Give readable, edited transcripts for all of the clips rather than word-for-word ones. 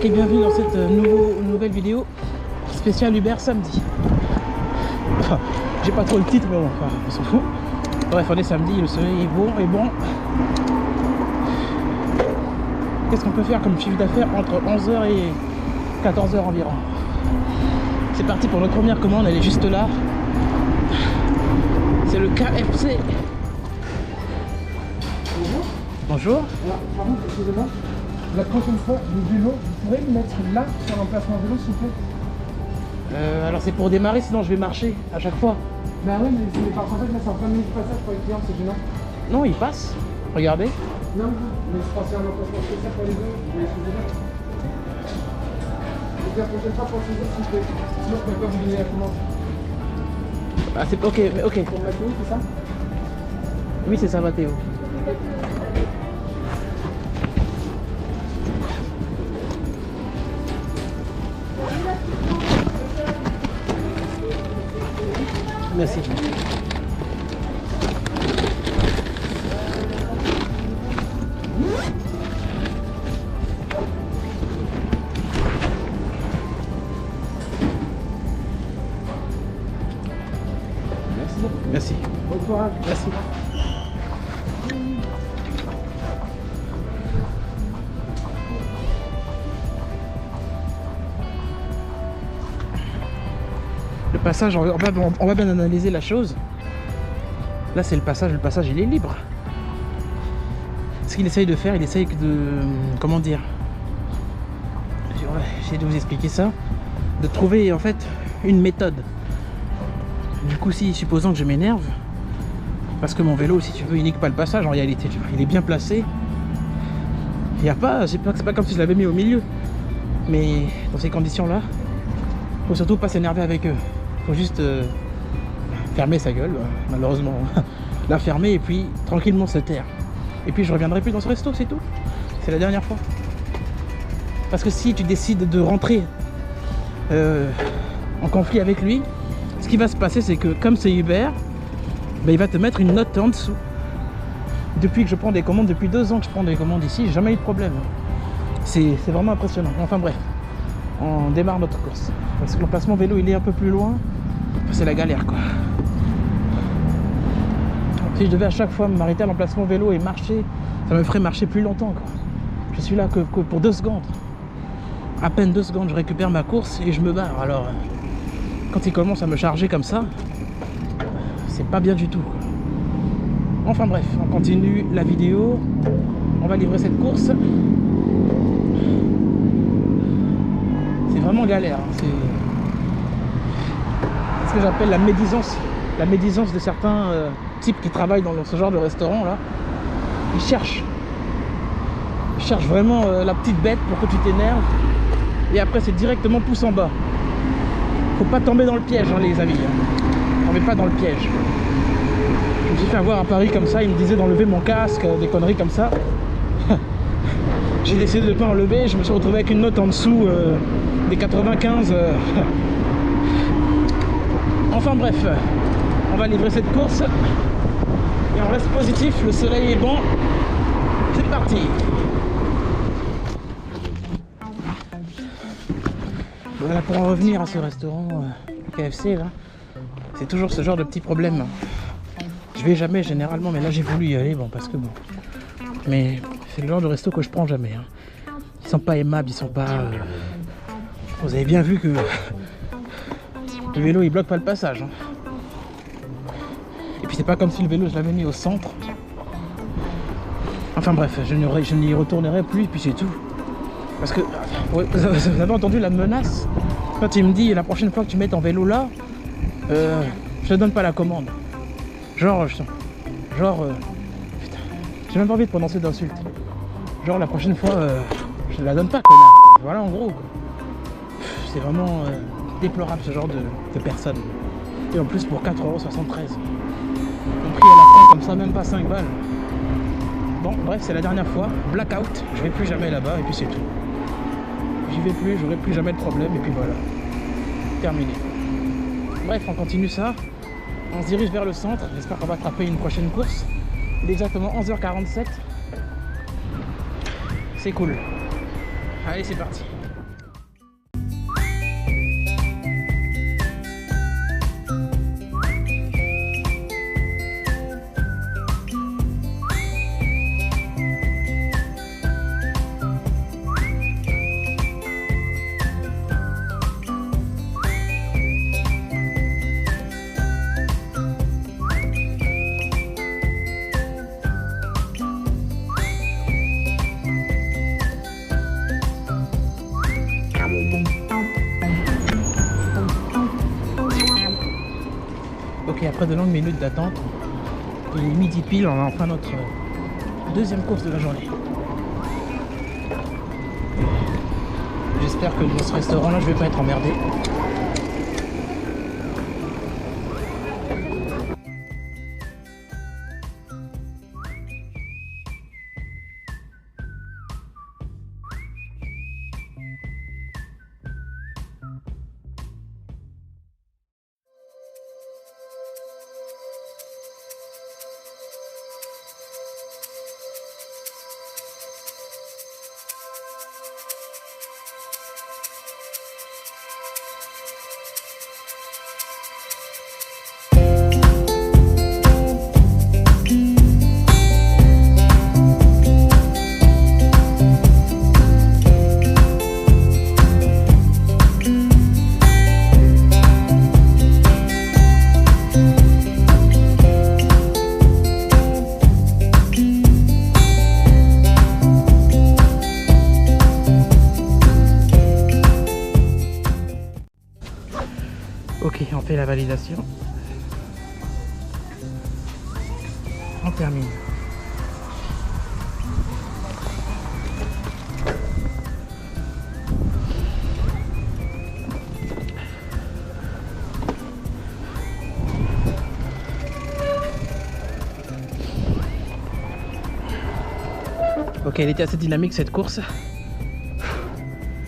et bienvenue dans cette nouvelle vidéo spéciale Uber samedi. Enfin, j'ai pas trop le titre, mais bon, enfin, on s'en fout. Bref, on est samedi, le soleil est bon et bon. Qu'est-ce qu'on peut faire comme chiffre d'affaires entre 11h et 14h environ? C'est parti pour notre première commande, elle est juste là. C'est le KFC. Bonjour. Bonjour. Alors, pardon, excusez-moi. La prochaine fois, le vélo, vous pourrez le mettre là sur l'emplacement vélo, s'il vous plaît? Alors c'est pour démarrer, sinon je vais marcher à chaque fois. Bah oui, mais c'est parce qu'en fait, là, c'est en plein milieu du passage pour les clients, c'est gênant. Non, il passe. Regardez. Non, mais je pensais à un emplacement spécial pour les deux, vous voyez ce que je veux dire? Donc la prochaine fois, pensez-y, s'il vous plaît. Sinon, je peux pas vous donner la commande. Ah c'est ok, mais ok. Pour Mathéo, c'est ça? Oui, c'est ça, Mathéo. Merci. Merci. Bon courage. Merci. Le passage, on va bien analyser la chose. Là c'est le passage il est libre. Ce qu'il essaye de faire, il essaye de... Comment dire? J'essaie de vous expliquer ça. De trouver en fait une méthode. Du coup, si supposons que je m'énerve, parce que mon vélo, si tu veux, il nique pas le passage en réalité, tu vois, il est bien placé. Il y a pas, c'est pas comme si je l'avais mis au milieu. Mais dans ces conditions-là, faut surtout pas s'énerver avec eux. Faut juste fermer sa gueule, malheureusement. La fermer et puis tranquillement se taire. Et puis je reviendrai plus dans ce resto, c'est tout. C'est la dernière fois. Parce que si tu décides de rentrer en conflit avec lui, ce qui va se passer, c'est que comme c'est Uber, ben, il va te mettre une note en dessous. Depuis que je prends des commandes, depuis 2 ans que je prends des commandes ici, j'ai jamais eu de problème. C'est vraiment impressionnant. Enfin bref, on démarre notre course. Parce que l'emplacement vélo, il est un peu plus loin. Enfin, c'est la galère, quoi. Si je devais à chaque fois m'arrêter à l'emplacement vélo et marcher, ça me ferait marcher plus longtemps, quoi. Je suis là que pour 2 secondes. À peine 2 secondes, je récupère ma course et je me barre. Alors, quand il commence à me charger comme ça, c'est pas bien du tout, quoi. Enfin bref, on continue la vidéo. On va livrer cette course. C'est vraiment galère, hein. C'est ce que j'appelle la médisance. La médisance de certains types qui travaillent dans ce genre de restaurant là. Ils cherchent vraiment la petite bête pour que tu t'énerves. Et après c'est directement pouce en bas. Faut pas tomber dans le piège, hein, les amis. On met pas dans le piège. Je me suis fait avoir à Paris comme ça, il me disait d'enlever mon casque, des conneries comme ça. J'ai décidé de ne pas enlever, je me suis retrouvé avec une note en dessous des 95. Enfin bref, on va livrer cette course. Et on reste positif, le soleil est bon. C'est parti. Voilà, pour en revenir à ce restaurant KFC là, c'est toujours ce genre de petits problèmes. Je vais jamais généralement, mais là j'ai voulu y aller, bon parce que bon. Mais c'est le genre de resto que je prends jamais, hein. Ils sont pas aimables, ils sont pas... Vous avez bien vu que le vélo il bloque pas le passage, hein. Et puis c'est pas comme si le vélo je l'avais mis au centre. Enfin bref, je n'y retournerai plus et puis c'est tout. Parce que, vous avez entendu la menace? Quand il me dit la prochaine fois que tu mets ton vélo là, je te donne pas la commande. Genre, putain, j'ai même pas envie de prononcer d'insultes. Genre la prochaine fois, je la donne pas, connard. Voilà en gros. C'est vraiment déplorable ce genre de personnes. Et en plus pour 4,73 €. On prie à la fin comme ça, même pas 5 balles. Bon, bref, c'est la dernière fois. Blackout, je vais plus jamais là-bas et puis c'est tout. J'y vais plus, j'aurai plus jamais de problème et puis voilà. Terminé. Bref, on continue ça. On se dirige vers le centre. J'espère qu'on va attraper une prochaine course. Il est exactement 11h47. C'est cool. Allez, c'est parti. Après de longues minutes d'attente, il est midi pile, on a enfin notre deuxième course de la journée. J'espère que dans ce restaurant-là, je vais pas être emmerdé. Ok, on fait la validation. On termine. Ok, elle était assez dynamique cette course.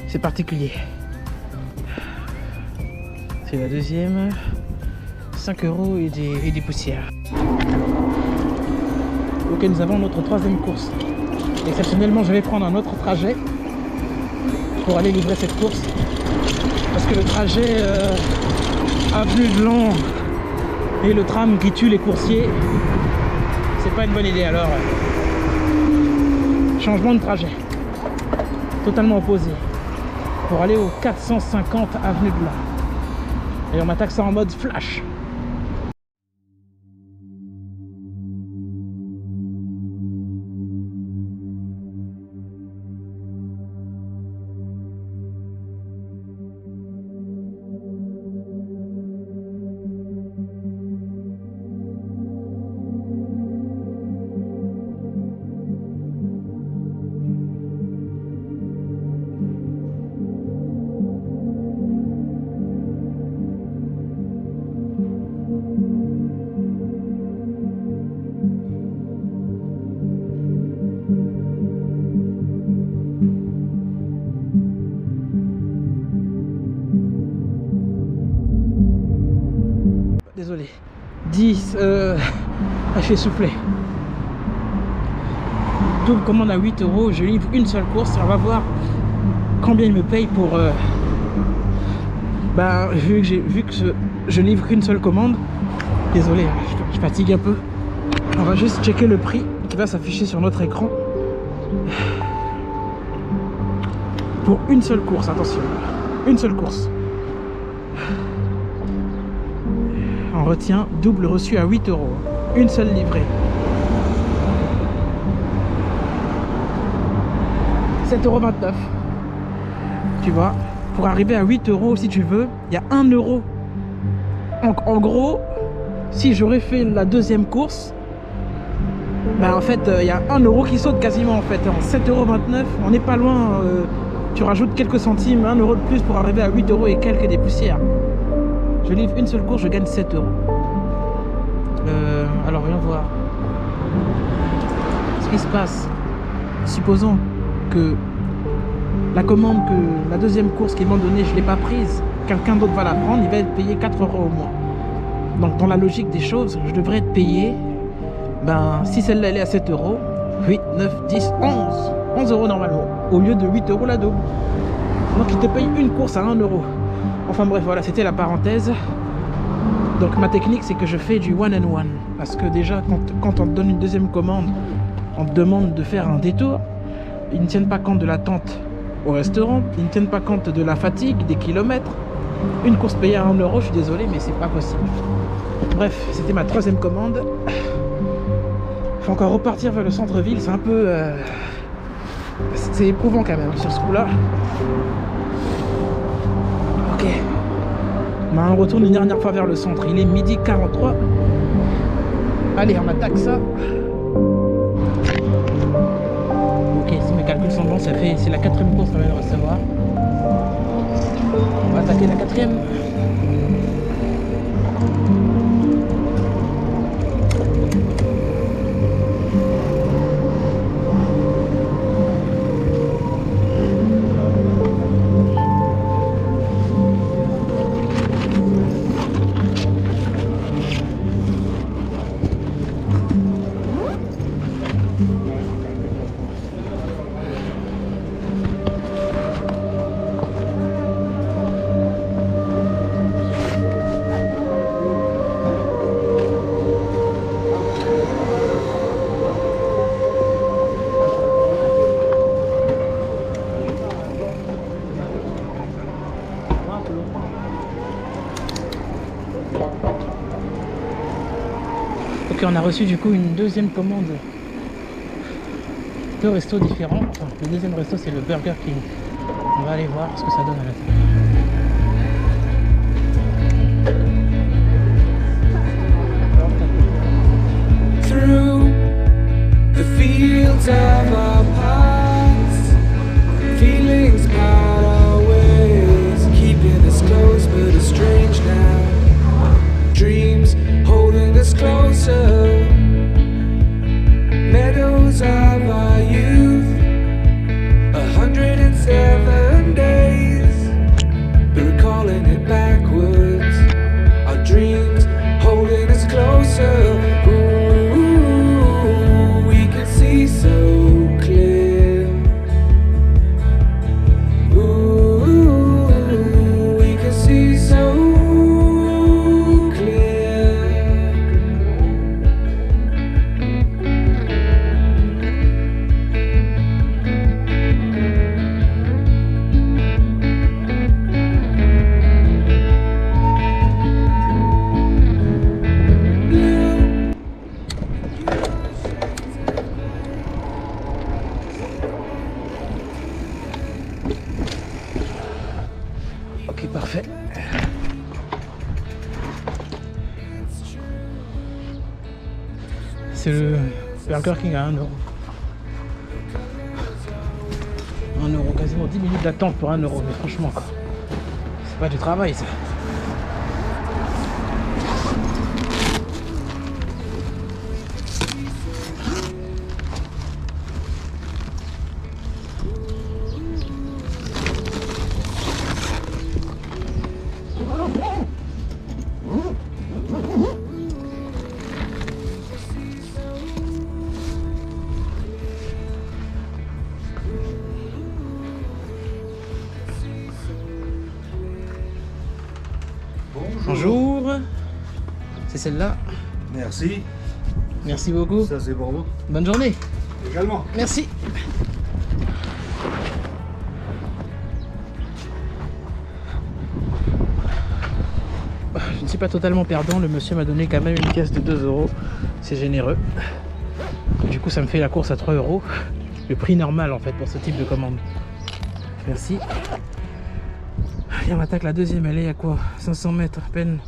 C'est particulier. C'est la deuxième. 5 € et des poussières. Ok, nous avons notre troisième course. Exceptionnellement, je vais prendre un autre trajet pour aller livrer cette course. Parce que le trajet avenue de Long et le tram qui tue les coursiers, c'est pas une bonne idée. Alors, changement de trajet. Totalement opposé. Pour aller au 450 avenue de Long. Et on m'attaque ça en mode flash. Désolé. 10, je suis soufflé. Double commande à 8 €, je livre une seule course. On va voir combien il me paye pour... vu que je livre qu'une seule commande. Désolé, je fatigue un peu. On va juste checker le prix qui va s'afficher sur notre écran. Pour une seule course, attention. Une seule course. On retient double reçu à 8 €. Une seule livrée. 7,29 €. Tu vois, pour arriver à 8 € si tu veux, il y a 1 €. En gros, si j'aurais fait la deuxième course, en fait, il y a 1 € qui saute quasiment en fait. En 7,29 €, on n'est pas loin. Tu rajoutes quelques centimes, 1 € de plus pour arriver à 8 € et quelques des poussières. Je livre une seule course, je gagne 7 €. Alors voyons voir ce qui se passe. Supposons que la deuxième course qu'ils m'ont donnée, je ne l'ai pas prise, quelqu'un d'autre va la prendre, il va être payé 4 € au moins. Donc dans la logique des choses, je devrais être payé, si celle-là elle est à 7 €, 8, 9, 10, 11. 11 € normalement, au lieu de 8 € la double. Donc il te paye une course à 1 €. Enfin bref, voilà, c'était la parenthèse. Donc ma technique, c'est que je fais du one and one. Parce que déjà, quand on te donne une deuxième commande, on te demande de faire un détour. Ils ne tiennent pas compte de l'attente au restaurant. Ils ne tiennent pas compte de la fatigue, des kilomètres. Une course payée à 1 €, je suis désolé, mais c'est pas possible. Bref, c'était ma troisième commande. Faut encore repartir vers le centre-ville. C'est un peu... c'est éprouvant quand même sur ce coup-là. Ok. On retourne une dernière fois vers le centre. Il est 12h43. Allez, on attaque ça. Ok, si mes calculs sont bons, c'est la 4e course qu'on vient de recevoir. On va attaquer la 4e. Ok, on a reçu du coup une deuxième commande de restos différents. Enfin, le deuxième resto c'est le Burger King. On va aller voir ce que ça donne à l'intérieur. Through the fields of our past, feelings part our ways, keeping us close but it's strange now. Dreams holding us closer, meadows of our youth, 107 days, but recalling it backwards, our dreams holding us closer. Ooh, we can see so clear. Ooh, we can see so Ok, parfait. C'est le Burger King à 1 euro. 1 euro, quasiment 10 minutes d'attente pour 1 euro, mais franchement, quoi. C'est pas du travail ça. Bonjour. C'est celle-là. Merci. Merci beaucoup. Ça c'est pour vous. Bonne journée. Également. Merci. Je ne suis pas totalement perdant. Le monsieur m'a donné quand même une caisse de 2 euros. C'est généreux. Du coup, ça me fait la course à 3 euros. Le prix normal en fait pour ce type de commande. Merci. Et on attaque la deuxième. Elle est à quoi? 500 mètres à peine.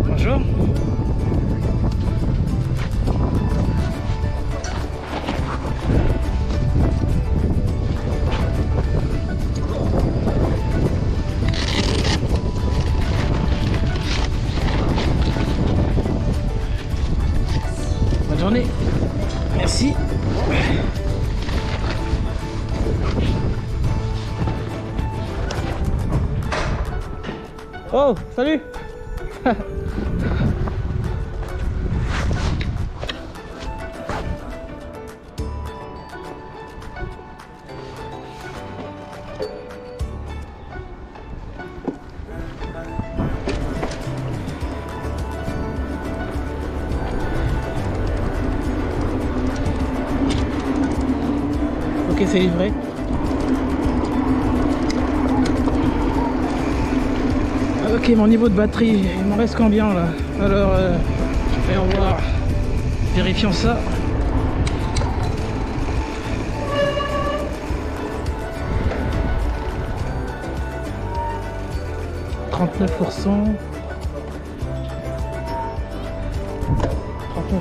Bonjour. Bonne journée. Merci. Oh, salut. c'est livré. Ok, mon niveau de batterie, il m'en reste combien là? Alors, voyons voir. Vérifions ça. « 39%.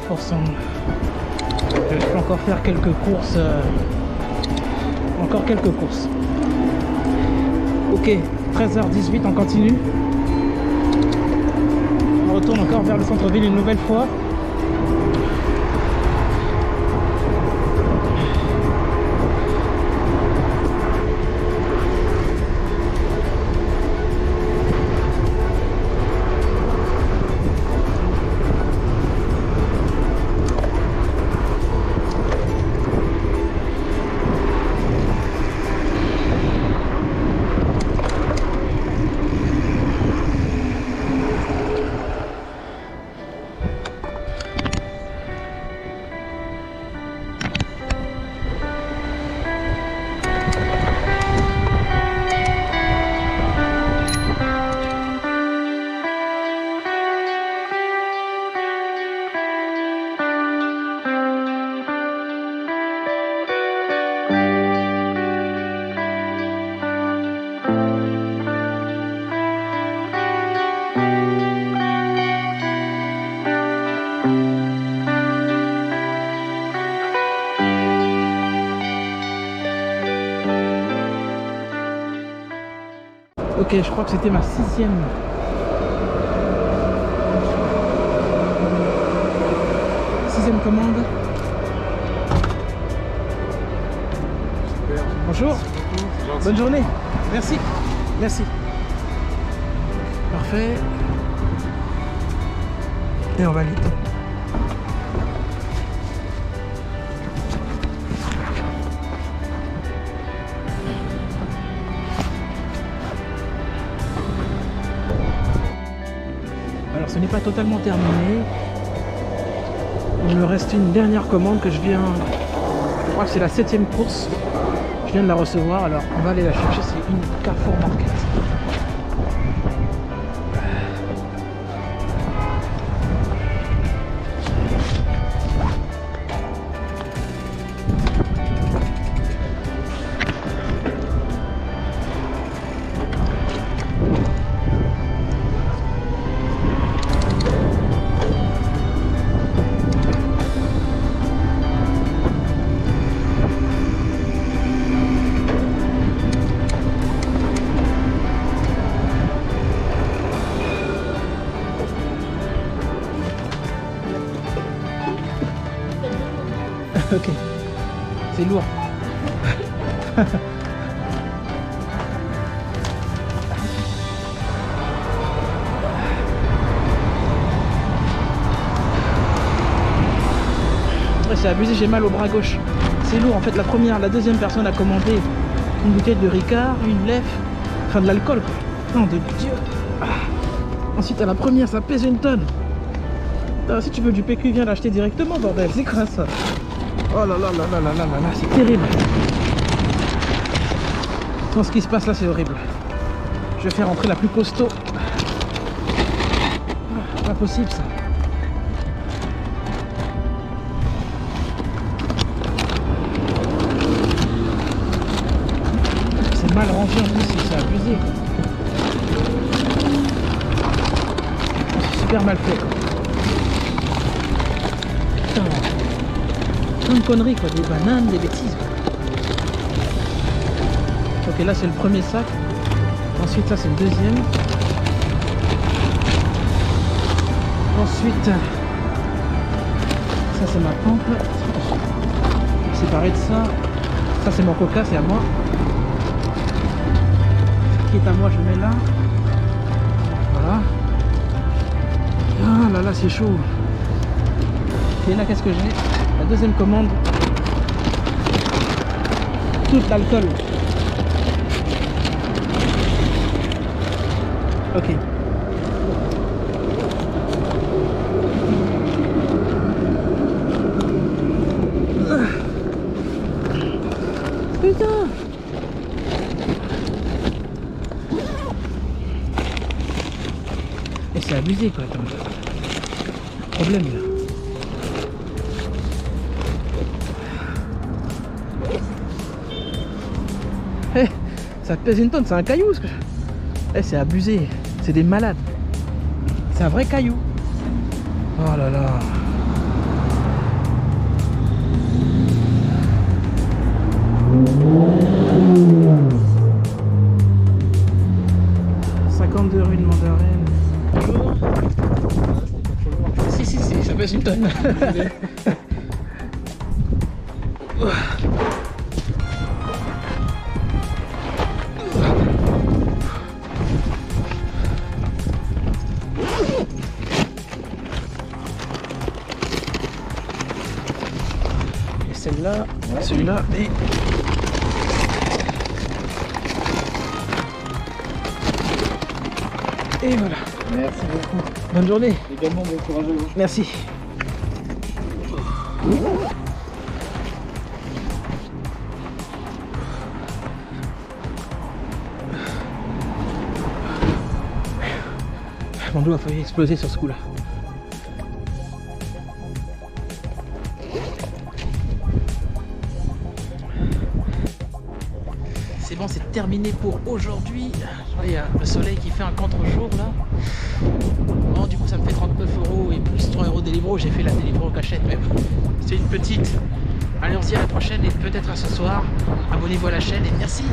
39%. Je peux encore faire quelques courses. Encore quelques courses. Ok, 13h18, on continue. On retourne encore vers le centre-ville une nouvelle fois. Ok, je crois que c'était ma 6e. Sixième commande. Bonjour. Bonne journée. Merci. Merci. Parfait. Et on valide. Alors ce n'est pas totalement terminé. Il me reste une dernière commande que je viens... Je crois que c'est la 7e course. Je viens de la recevoir, alors on va aller la chercher. C'est une Carrefour Market. Ok, c'est lourd. Ouais, c'est abusé, j'ai mal au bras gauche. C'est lourd en fait. La deuxième personne a commandé une bouteille de Ricard, une lèvre, enfin de l'alcool. Non de Dieu. Ah. Ensuite à la première, ça pèse une tonne. Ah, si tu veux du PQ, viens l'acheter directement, bordel. C'est quoi ça? Oh là là là là là là là, c'est terrible. Non, ce qui se passe là, c'est horrible. Je vais faire rentrer la plus costaud. Ah, pas possible ça. C'est mal rangé en plus, c'est abusé. C'est super mal fait. Putain. Plein de conneries quoi, des bananes, des bêtises quoi. Ok, là c'est le premier sac. Ensuite ça c'est le deuxième. Ensuite ça c'est ma pompe. Séparé de ça. Ça c'est mon coca, c'est à moi. Ce qui est à moi je mets là. Voilà. Ah là là c'est chaud. Et là qu'est-ce que j'ai? La deuxième commande, tout l'alcool. Ok. c'est abusé quoi, attends. Problème là. Eh, ça pèse une tonne, c'est un caillou ce que... Eh, c'est abusé, c'est des malades. C'est un vrai caillou. Oh là là. ...52 rue de Mandarine. Bonjour. Si, ça pèse une tonne. Et celle-là, celui-là et... Et voilà. Merci beaucoup. Bonne journée. Également, bon courage à vous. Merci. Mon dos a failli exploser sur ce coup-là. C'est bon, c'est terminé pour aujourd'hui. Il y a le soleil qui fait un contre-jour là. Bon, du coup, ça me fait 39 € et plus 3 € Deliveroo. J'ai fait la Deliveroo cachette, mais c'est une petite. Allez, on se dit à la prochaine et peut-être à ce soir. Abonnez-vous à la chaîne et merci.